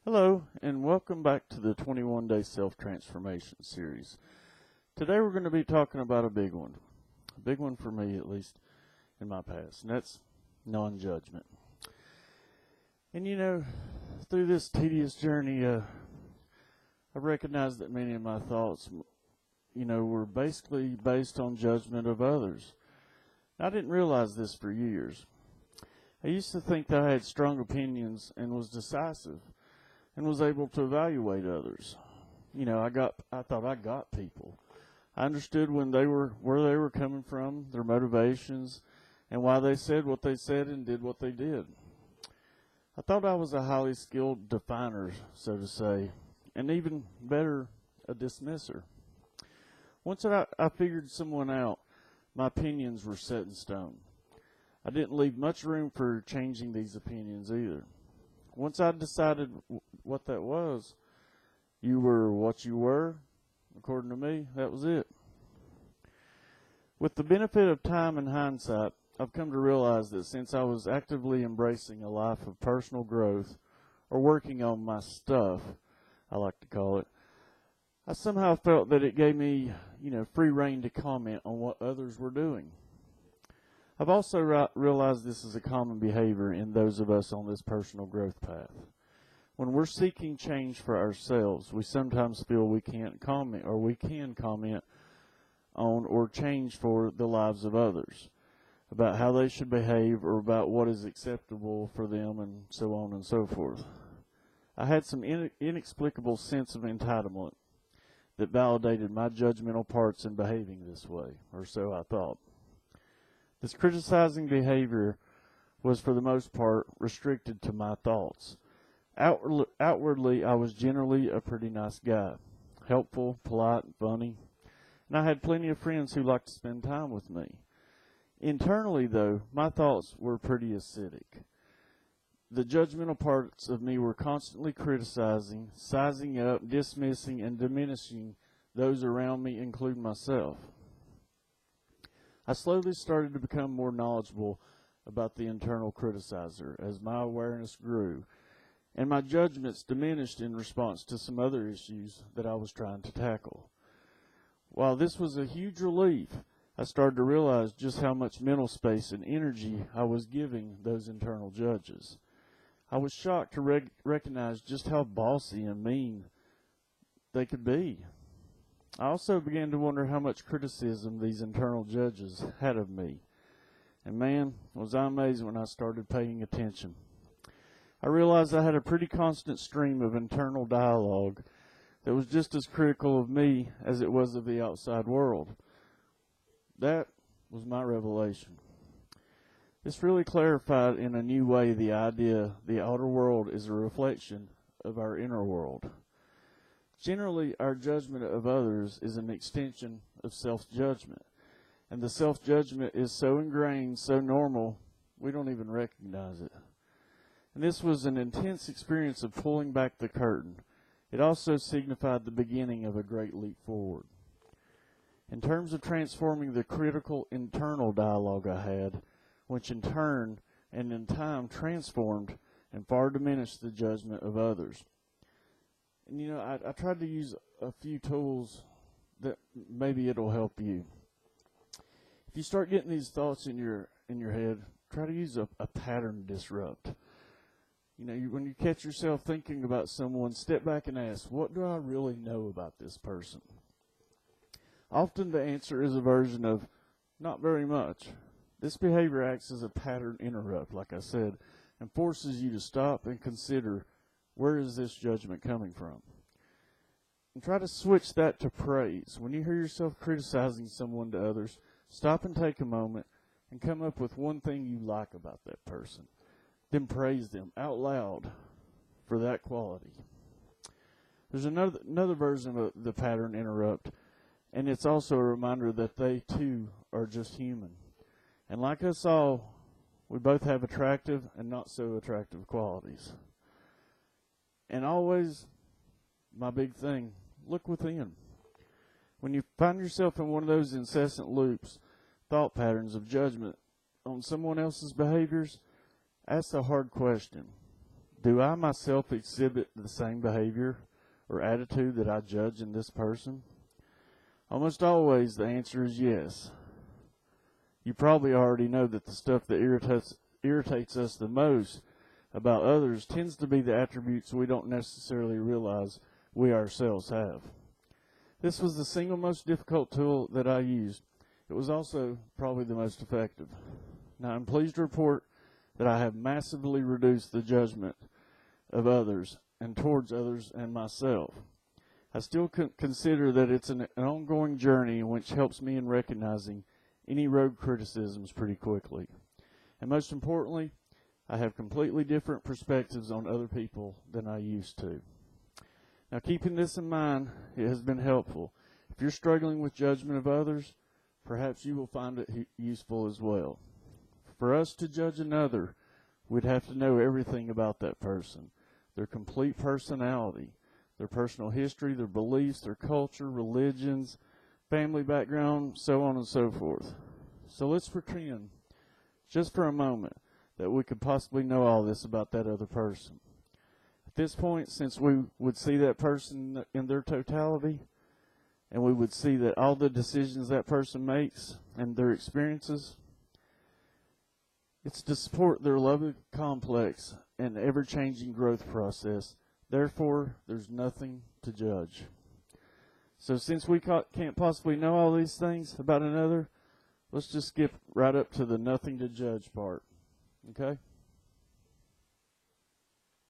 Hello, and welcome back to the 21-Day Self-Transformation series. Today we're going to be talking about a big one for me at least in my past, and that's non-judgment. And through this tedious journey, I recognized that many of my thoughts, were basically based on judgment of others. I didn't realize this for years. I used to think that I had strong opinions and was decisive, and was able to evaluate others. I thought I got people. I understood where they were coming from, their motivations, and why they said what they said and did what they did. I thought I was a highly skilled definer, so to say, and even better, a dismisser. Once I figured someone out, my opinions were set in stone. I didn't leave much room for changing these opinions either. Once I decided what that was, you were what you were. According to me, that was it. With the benefit of time and hindsight, I've come to realize that since I was actively embracing a life of personal growth, or working on my stuff, I like to call it, I somehow felt that it gave me, free rein to comment on what others were doing. I've also realized this is a common behavior in those of us on this personal growth path. When we're seeking change for ourselves, we sometimes feel we can't comment, or we can comment on or change for the lives of others, about how they should behave or about what is acceptable for them, and so on and so forth. I had some inexplicable sense of entitlement that validated my judgmental parts in behaving this way, or so I thought. This criticizing behavior was, for the most part, restricted to my thoughts. Outwardly, I was generally a pretty nice guy, helpful, polite, funny, and I had plenty of friends who liked to spend time with me. Internally, though, my thoughts were pretty acidic. The judgmental parts of me were constantly criticizing, sizing up, dismissing, and diminishing those around me, including myself. I slowly started to become more knowledgeable about the internal criticizer as my awareness grew, and my judgments diminished in response to some other issues that I was trying to tackle. While this was a huge relief, I started to realize just how much mental space and energy I was giving those internal judges. I was shocked to recognize just how bossy and mean they could be. I also began to wonder how much criticism these internal judges had of me. And man, was I amazed when I started paying attention. I realized I had a pretty constant stream of internal dialogue that was just as critical of me as it was of the outside world. That was my revelation. This really clarified in a new way the idea the outer world is a reflection of our inner world. Generally, our judgment of others is an extension of self-judgment. And the self-judgment is so ingrained, so normal, we don't even recognize it. And this was an intense experience of pulling back the curtain. It also signified the beginning of a great leap forward. In terms of transforming the critical internal dialogue I had, which in turn and in time transformed and far diminished the judgment of others. And I tried to use a few tools that maybe it'll help you. If you start getting these thoughts in your head, try to use a pattern disrupt. When you catch yourself thinking about someone, step back and ask, what do I really know about this person? Often the answer is a version of, not very much. This behavior acts as a pattern interrupt, like I said, and forces you to stop and consider, where is this judgment coming from? And try to switch that to praise. When you hear yourself criticizing someone to others, stop and take a moment and come up with one thing you like about that person. Then praise them out loud for that quality. There's another version of the pattern interrupt, and it's also a reminder that they too are just human. And like us all, we both have attractive and not so attractive qualities. And always, my big thing, look within. When you find yourself in one of those incessant loops, thought patterns of judgment on someone else's behaviors, ask the hard question. Do I myself exhibit the same behavior or attitude that I judge in this person? Almost always the answer is yes. You probably already know that the stuff that irritates us the most about others tends to be the attributes we don't necessarily realize we ourselves have. This was the single most difficult tool that I used. It was also probably the most effective. Now, I'm pleased to report that I have massively reduced the judgment of others and towards others and myself. I still consider that it's an ongoing journey which helps me in recognizing any rogue criticisms pretty quickly. And most importantly, I have completely different perspectives on other people than I used to. Now, keeping this in mind, it has been helpful. If you're struggling with judgment of others, perhaps you will find it useful as well. For us to judge another, we'd have to know everything about that person, their complete personality, their personal history, their beliefs, their culture, religions, family background, so on and so forth. So let's pretend, just for a moment, that we could possibly know all this about that other person. At this point, since we would see that person in their totality, and we would see that all the decisions that person makes and their experiences, it's to support their loving complex and ever-changing growth process. Therefore, there's nothing to judge. So since we can't possibly know all these things about another, let's just skip right up to the nothing to judge part. Okay?